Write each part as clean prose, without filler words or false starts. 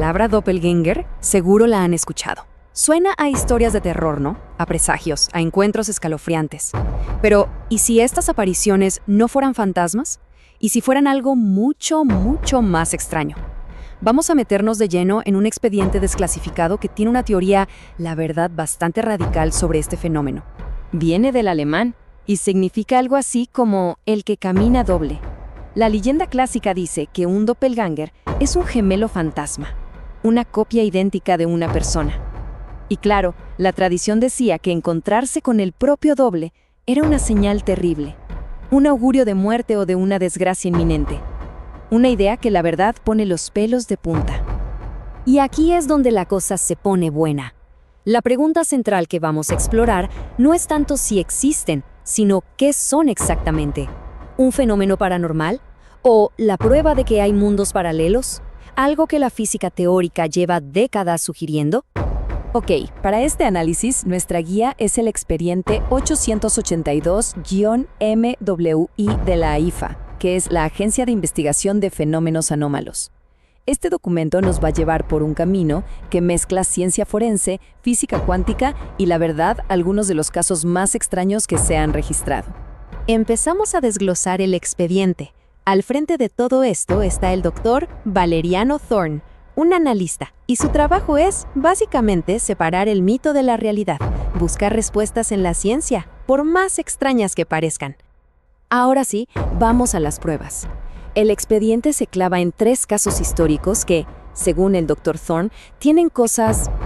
palabra doppelganger seguro la han escuchado. Suena a historias de terror, ¿no? A presagios, a encuentros escalofriantes. Pero, ¿y si estas apariciones no fueran fantasmas? ¿Y si fueran algo mucho, mucho más extraño? Vamos a meternos de lleno en un expediente desclasificado que tiene una teoría, la verdad, bastante radical sobre este fenómeno. Viene del alemán y significa algo así como el que camina doble. La leyenda clásica dice que un doppelganger es un gemelo fantasma, una copia idéntica de una persona. Y claro, la tradición decía que encontrarse con el propio doble era una señal terrible, un augurio de muerte o de una desgracia inminente. Una idea que la verdad pone los pelos de punta. Y aquí es donde la cosa se pone buena. La pregunta central que vamos a explorar no es tanto si existen, sino qué son exactamente. ¿Un fenómeno paranormal? ¿O la prueba de que hay mundos paralelos? ¿Algo que la física teórica lleva décadas sugiriendo? Ok, para este análisis, nuestra guía es el expediente 882-MWI de la AIFA, que es la Agencia de Investigación de Fenómenos Anómalos. Este documento nos va a llevar por un camino que mezcla ciencia forense, física cuántica y, la verdad, algunos de los casos más extraños que se han registrado. Empezamos a desglosar el expediente. Al frente de todo esto está el doctor Valeriano Thorn, un analista, y su trabajo es, básicamente, separar el mito de la realidad, buscar respuestas en la ciencia, por más extrañas que parezcan. Ahora sí, vamos a las pruebas. El expediente se clava en 3 casos históricos que, según el Dr. Thorn, tienen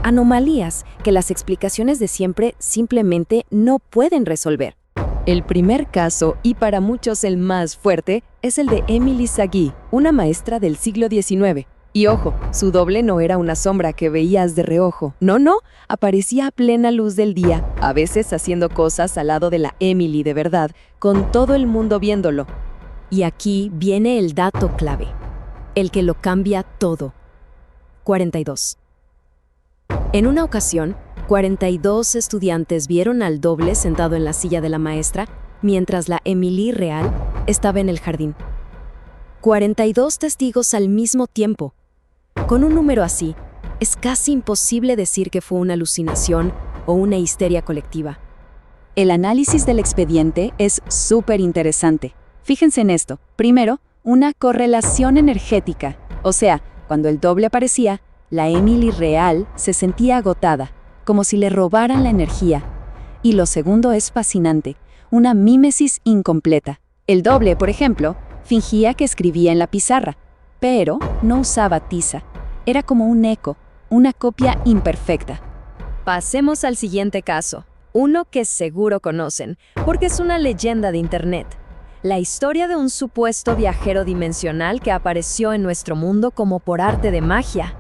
anomalías que las explicaciones de siempre simplemente no pueden resolver. El primer caso, y para muchos el más fuerte, es el de Emily Sagui, una maestra del siglo XIX. Y ojo, su doble no era una sombra que veías de reojo. No, aparecía a plena luz del día, a veces haciendo cosas al lado de la Emily de verdad, con todo el mundo viéndolo. Y aquí viene el dato clave, el que lo cambia todo. 42. En una ocasión, 42 estudiantes vieron al doble sentado en la silla de la maestra, mientras la Emily real estaba en el jardín. 42 testigos al mismo tiempo. Con un número así, es casi imposible decir que fue una alucinación o una histeria colectiva. El análisis del expediente es súper interesante. Fíjense en esto. Primero, una correlación energética. O sea, cuando el doble aparecía, la Emily real se sentía agotada, como si le robaran la energía. Y lo segundo es fascinante, una mímesis incompleta. El doble, por ejemplo, fingía que escribía en la pizarra, pero no usaba tiza. Era como un eco, una copia imperfecta. Pasemos al siguiente caso, uno que seguro conocen, porque es una leyenda de Internet. La historia de un supuesto viajero dimensional que apareció en nuestro mundo como por arte de magia.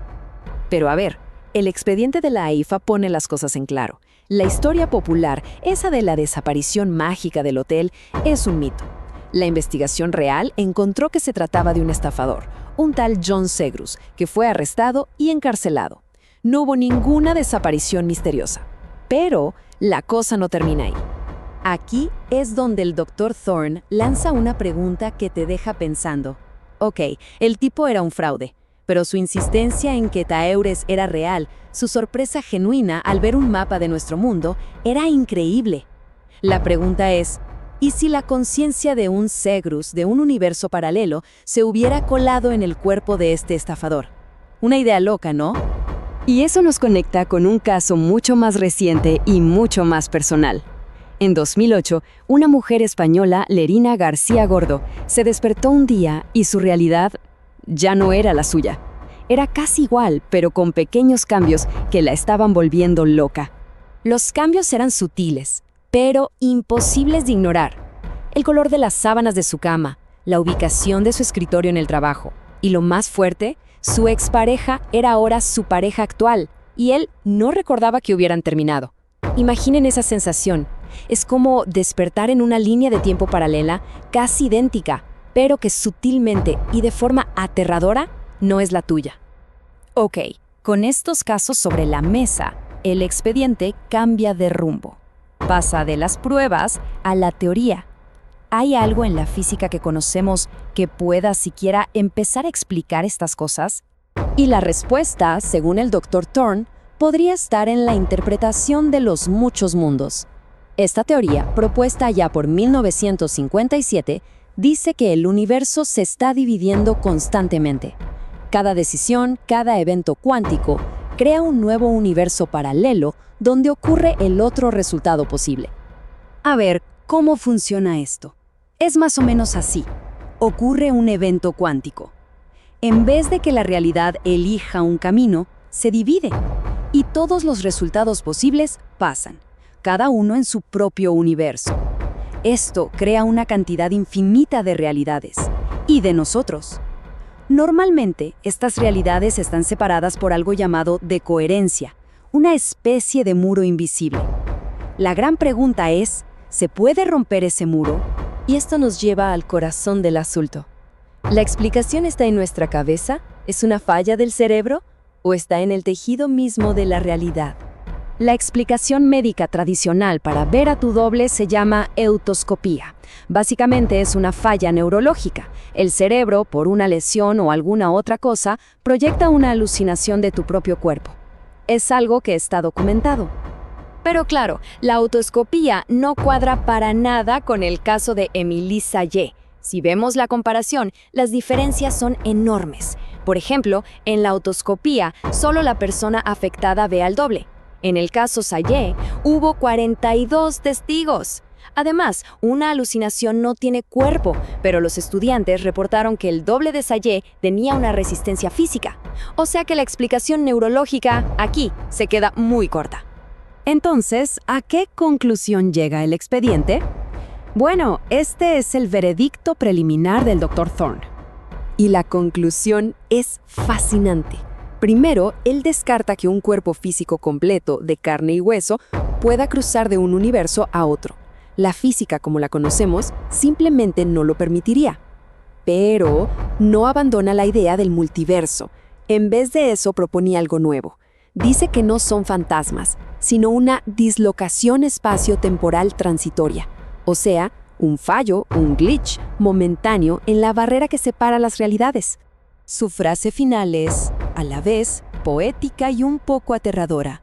Pero a ver, el expediente de la AIFA pone las cosas en claro. La historia popular, esa de la desaparición mágica del hotel, es un mito. La investigación real encontró que se trataba de un estafador, un tal John Segrus, que fue arrestado y encarcelado. No hubo ninguna desaparición misteriosa. Pero la cosa no termina ahí. Aquí es donde el Dr. Thorn lanza una pregunta que te deja pensando. Ok, el tipo era un fraude, pero su insistencia en que Taeures era real, su sorpresa genuina al ver un mapa de nuestro mundo, era increíble. La pregunta es, ¿y si la conciencia de un Segrus, de un universo paralelo, se hubiera colado en el cuerpo de este estafador? Una idea loca, ¿no? Y eso nos conecta con un caso mucho más reciente y mucho más personal. En 2008, una mujer española, Lerina García Gordo, se despertó un día y su realidad ya no era la suya. Era casi igual, pero con pequeños cambios que la estaban volviendo loca. Los cambios eran sutiles, pero imposibles de ignorar. El color de las sábanas de su cama, la ubicación de su escritorio en el trabajo. Y lo más fuerte, su expareja era ahora su pareja actual, y él no recordaba que hubieran terminado. Imaginen esa sensación. Es como despertar en una línea de tiempo paralela, casi idéntica, pero que sutilmente y de forma aterradora no es la tuya. Ok, con estos casos sobre la mesa, el expediente cambia de rumbo. Pasa de las pruebas a la teoría. ¿Hay algo en la física que conocemos que pueda siquiera empezar a explicar estas cosas? Y la respuesta, según el Dr. Thorne, podría estar en la interpretación de los muchos mundos. Esta teoría, propuesta ya por 1957, dice que el universo se está dividiendo constantemente. Cada decisión, cada evento cuántico, crea un nuevo universo paralelo donde ocurre el otro resultado posible. A ver, ¿cómo funciona esto? Es más o menos así. Ocurre un evento cuántico. En vez de que la realidad elija un camino, se divide. Y todos los resultados posibles pasan, cada uno en su propio universo. Esto crea una cantidad infinita de realidades, y de nosotros. Normalmente, estas realidades están separadas por algo llamado decoherencia, una especie de muro invisible. La gran pregunta es, ¿se puede romper ese muro? Y esto nos lleva al corazón del asunto. ¿La explicación está en nuestra cabeza? ¿Es una falla del cerebro? ¿O está en el tejido mismo de la realidad? La explicación médica tradicional para ver a tu doble se llama eutoscopía. Básicamente es una falla neurológica. El cerebro, por una lesión o alguna otra cosa, proyecta una alucinación de tu propio cuerpo. Es algo que está documentado. Pero claro, la autoscopía no cuadra para nada con el caso de Émilie Sallé. Si vemos la comparación, las diferencias son enormes. Por ejemplo, en la autoscopía, solo la persona afectada ve al doble. En el caso Sallé, hubo 42 testigos. Además, una alucinación no tiene cuerpo, pero los estudiantes reportaron que el doble de Sallé tenía una resistencia física. O sea que la explicación neurológica aquí se queda muy corta. Entonces, ¿a qué conclusión llega el expediente? Bueno, este es el veredicto preliminar del Dr. Thorne. Y la conclusión es fascinante. Primero, él descarta que un cuerpo físico completo, de carne y hueso, pueda cruzar de un universo a otro. La física, como la conocemos, simplemente no lo permitiría. Pero no abandona la idea del multiverso. En vez de eso, proponía algo nuevo. Dice que no son fantasmas, sino una dislocación espacio-temporal transitoria. O sea, un fallo, un glitch momentáneo en la barrera que separa las realidades. Su frase final es, a la vez, poética y un poco aterradora.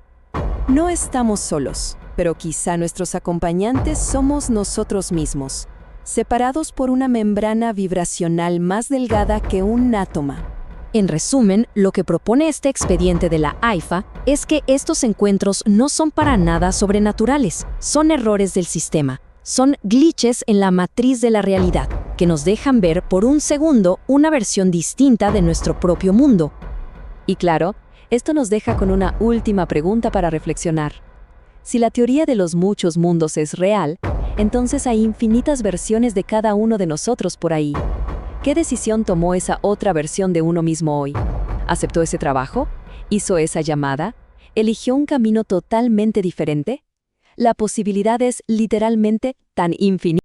No estamos solos, pero quizá nuestros acompañantes somos nosotros mismos, separados por una membrana vibracional más delgada que un átomo. En resumen, lo que propone este expediente de la AIFA es que estos encuentros no son para nada sobrenaturales, son errores del sistema. Son glitches en la matriz de la realidad, que nos dejan ver por un segundo una versión distinta de nuestro propio mundo. Y claro, esto nos deja con una última pregunta para reflexionar. Si la teoría de los muchos mundos es real, entonces hay infinitas versiones de cada uno de nosotros por ahí. ¿Qué decisión tomó esa otra versión de uno mismo hoy? ¿Aceptó ese trabajo? ¿Hizo esa llamada? ¿Eligió un camino totalmente diferente? La posibilidad es literalmente tan infinita.